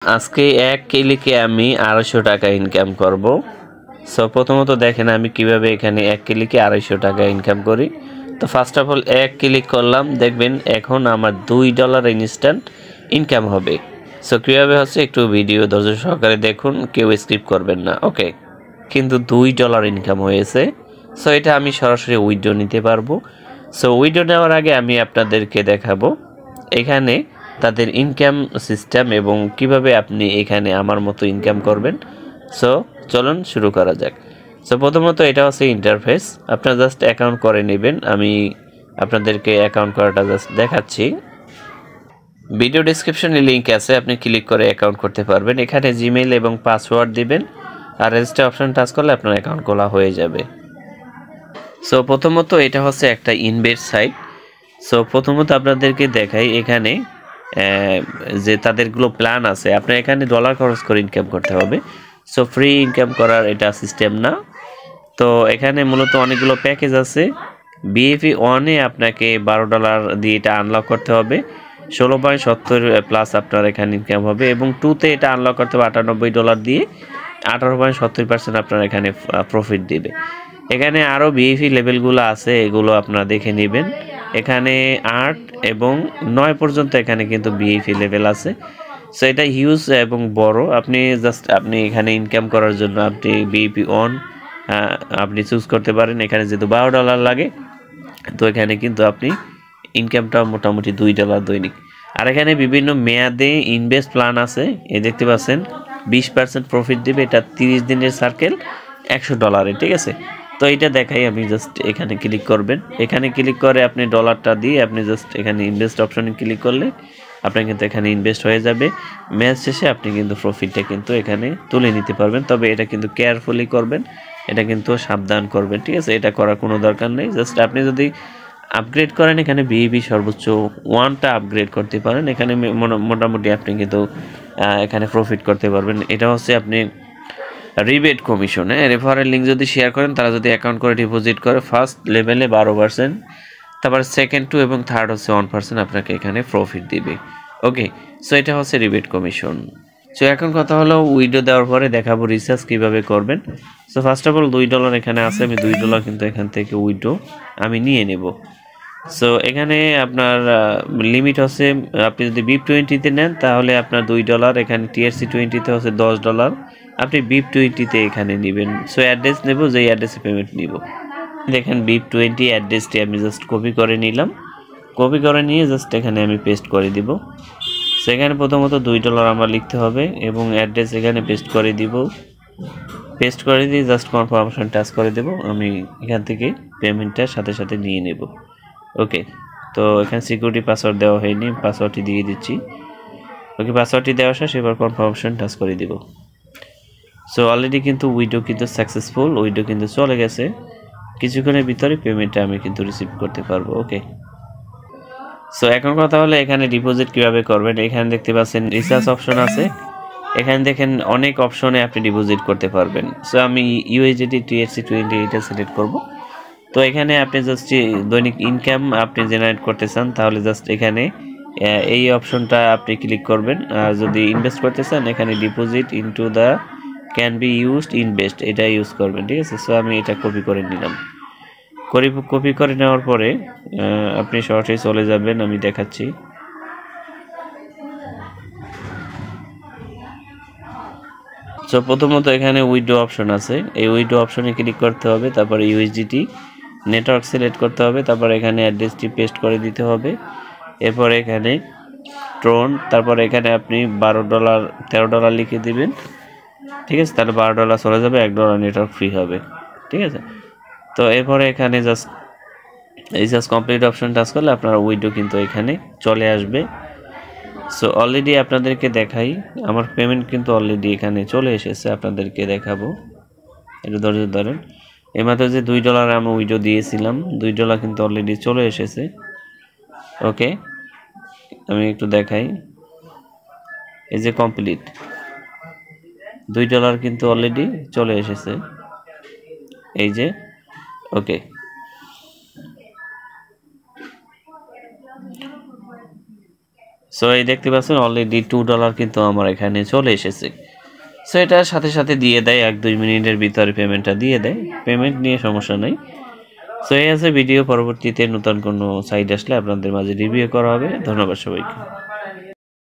আজকে এক ক্লিকে আমি 250 টাকা ইনকাম করব। সো প্রথমত দেখেন আমি কিভাবে এখানে এক ক্লিকে 250 টাকা ইনকাম করি। তো ফার্স্ট অফ অল এক ক্লিক করলাম, দেখবেন এখন আমার $2 ইনস্ট্যান্ট ইনকাম হবে। সো কীভাবে হচ্ছে একটু ভিডিও ধৈর্য সহকারে দেখুন, কেউ স্কিপ করবেন না। ওকে, কিন্তু $2 ইনকাম হয়েছে। সো এটা আমি সরাসরি উইথড্র নিতে পারবো। সো উইথড্র নেওয়ার আগে আমি আপনাদেরকে দেখাবো এখানে তাদের ইনকাম সিস্টেম এবং কিভাবে আপনি এখানে আমার মতো ইনকাম করবেন। সো চলুন শুরু করা যাক। সো প্রথমত এটা হচ্ছে ইন্টারফেস, আপনারা জাস্ট অ্যাকাউন্ট করে নেবেন। আমি আপনাদেরকে অ্যাকাউন্ট করাটা জাস্ট দেখাচ্ছি। ভিডিও ডেসক্রিপশনে লিঙ্ক আছে, আপনি ক্লিক করে অ্যাকাউন্ট করতে পারবেন। এখানে জিমেইল এবং পাসওয়ার্ড দিবেন আর রেজিস্টার অপশন টাচ করলে আপনার অ্যাকাউন্ট খোলা হয়ে যাবে। সো প্রথমত এটা হচ্ছে একটা ইনভেস্ট সাইট। সো প্রথমত আপনাদেরকে দেখাই এখানে যে তাদেরগুলো প্ল্যান আছে, আপনার এখানে ডলার খরচ করে ইনকাম করতে হবে। সো ফ্রি ইনকাম করার এটা সিস্টেম না। তো এখানে মূলত অনেকগুলো প্যাকেজ আছে। বিএফি ওয়ানে আপনাকে $12 দিয়ে এটা আনলক করতে হবে, 16.70 প্লাস আপনার এখানে ইনকাম হবে, এবং টুতে এটা আনলক করতে হবে $98 দিয়ে, 18.70% আপনার এখানে প্রফিট দিবে। এখানে আরও বিএফি লেভেলগুলো আছে, এগুলো আপনারা দেখে নেবেন। এখানে 8 এবং 9 পর্যন্ত এখানে কিন্তু বিএফি লেভেল আছে। সো এটা হিউজ এবং বড়। আপনি এখানে ইনকাম করার জন্য আপনি বিএফি অন আপনি চুজ করতে পারেন। এখানে যেহেতু $12 লাগে, তো এখানে কিন্তু আপনি ইনকামটা মোটামুটি $2 দৈনিক। আর এখানে বিভিন্ন মেয়াদে ইনভেস্ট প্ল্যান আছে, এই দেখতে পাচ্ছেন 20% প্রফিট দেবে। এটা 30 দিনের সার্কেল, $100, ঠিক আছে। তো এটা দেখাই, আমি জাস্ট এখানে ক্লিক করবেন। এখানে ক্লিক করে আপনি ডলারটা দিয়ে আপনি জাস্ট এখানে ইনভেস্ট অপশনে ক্লিক করলে আপনার কিন্তু এখানে ইনভেস্ট হয়ে যাবে। ম্যাচ শেষে আপনি কিন্তু প্রফিটটা কিন্তু এখানে তুলে নিতে পারবেন। তবে এটা কিন্তু কেয়ারফুলি করবেন, এটা কিন্তু সাবধান করবেন, ঠিক আছে। এটা করার কোনো দরকার নেই। জাস্ট আপনি যদি আপগ্রেড করেন, এখানে বিএবি সর্বোচ্চ 1টা আপগ্রেড করতে পারেন। এখানে মোটামুটি আপনি কিন্তু এখানে প্রফিট করতে পারবেন। এটা হচ্ছে আপনি রিবেট কমিশন, রেফারেল লিঙ্ক যদি শেয়ার করেন, তারা যদি অ্যাকাউন্ট করে ডিপোজিট করে, ফার্স্ট লেভেলে 12%, তারপর সেকেন্ড 2 এবং থার্ড হচ্ছে 1% আপনাকে এখানে প্রফিট দিবে। ওকে, সো এটা হচ্ছে রিবেট কমিশন। সো এখন কথা হলো উইডো দেওয়ার পরে দেখাবো রিসার্চ কীভাবে করবেন। সো ফার্স্ট অফ অল $2 এখানে আছে, আমি $2 কিন্তু এখান থেকে উইডো আমি নিয়ে নেব। সো এখানে আপনার লিমিট হচ্ছে, আপনি যদি BIP20-তে নেন তাহলে আপনার $2, এখানে TRC20-তে হচ্ছে $10, আপনি BIP20-তে এখানে নেবেন। সো অ্যাড্রেস নেব, যেই অ্যাড্রেসে পেমেন্ট নিব। দেখেন BIP20 অ্যাড্রেসটি আমি জাস্ট কপি করে নিলাম। কপি করে নিয়ে জাস্ট এখানে আমি পেস্ট করে দিব। সেখানে প্রথমত $2 আমার লিখতে হবে এবং অ্যাড্রেস এখানে পেস্ট করে দিব। পেস্ট করে দিয়ে জাস্ট কনফার্মেশন টাচ করে দেব। আমি এখান থেকে পেমেন্টটা সাথে সাথে নিয়ে নেব। ওকে, তো এখানে সিকিউরিটি পাসওয়ার্ড দেওয়া হয়নি, পাসওয়ার্ডটি দিয়ে দিচ্ছি। ওকে, পাসওয়ার্ডটি দেওয়া শেষ, এবার কনফার্মেশন টাচ করে দিব। সো অলরেডি কিন্তু উইডো কিন্তু সাকসেসফুল, উইডো কিন্তু চলে গেছে। কিছুক্ষণের ভিতরে পেমেন্টটা আমি কিন্তু রিসিভ করতে পারবো। ওকে, সো এখন কথা হলো এখানে ডিপোজিট কিভাবে করবেন। এখানে দেখতে পাচ্ছেন রিচার্জ অপশন আছে, এখানে দেখেন অনেক অপশনে আপনি ডিপোজিট করতে পারবেন। সো আমি USDT TRC20 এটা সিলেক্ট করব। তো এখানে আপনি জাস্ট দৈনিক ইনকাম আপনি জেনারেট করতে চান, তাহলে জাস্ট এখানে এই অপশনটা আপনি ক্লিক করবেন। আর যদি ইনভেস্ট করতে চান, এখানে deposit into the can be used invest এটা ইউজ করবেন, ঠিক আছে। সো আমি এটা কপি করে নিলাম। কপি করে নেওয়ার পরে আপনি সরাসরি চলে যাবেন, আমি দেখাচ্ছি। সো প্রথমত এখানে উইডো অপশন আছে, এই উইডো অপশনে ক্লিক করতে হবে, তারপরে USDT নেটওয়ার্ক সিলেক্ট করতে হবে, তারপর এখানে অ্যাড্রেসটি পেস্ট করে দিতে হবে। এরপর এখানে ট্রোন, তারপর এখানে আপনি $13 লিখে দিবেন, ঠিক আছে। তাহলে $12 চলে যাবে, $1 নেটওয়ার্ক ফ্রি হবে, ঠিক আছে। তো এরপরে এখানে জাস্ট কমপ্লিট অপশন টাচ করলে আপনার উইডো কিন্তু এখানে চলে আসবে। সো অলরেডি আপনাদেরকে দেখাই, আমার পেমেন্ট কিন্তু অলরেডি এখানে চলে এসেছে, আপনাদেরকে দেখাবো। একটু ধৈর্য ধরেন। এইমাত্র যে $2 আমি উইডো দিয়েছিলাম, $2 কিন্তু অলরেডি চলে এসেছে। ওকে, আমি একটু দেখাই, এই যে কমপ্লিট, $2 কিন্তু অলরেডি চলে এসেছে, এই যে। ওকে, সো এই দেখতে পাচ্ছেন অলরেডি $2 কিন্তু আমার এখানে চলে এসেছে। সো এটার সাথে সাথে দিয়ে দেয় 1-2 মিনিটের ভিতরে পেমেন্টটা দিয়ে দেয়, পেমেন্ট নিয়ে সমস্যা নেই। সো এই আছে ভিডিও, পরবর্তীতে নতুন কোনো সাইট আসলে আপনাদের মাঝে রিভিউ করা হবে। ধন্যবাদ সবাইকে।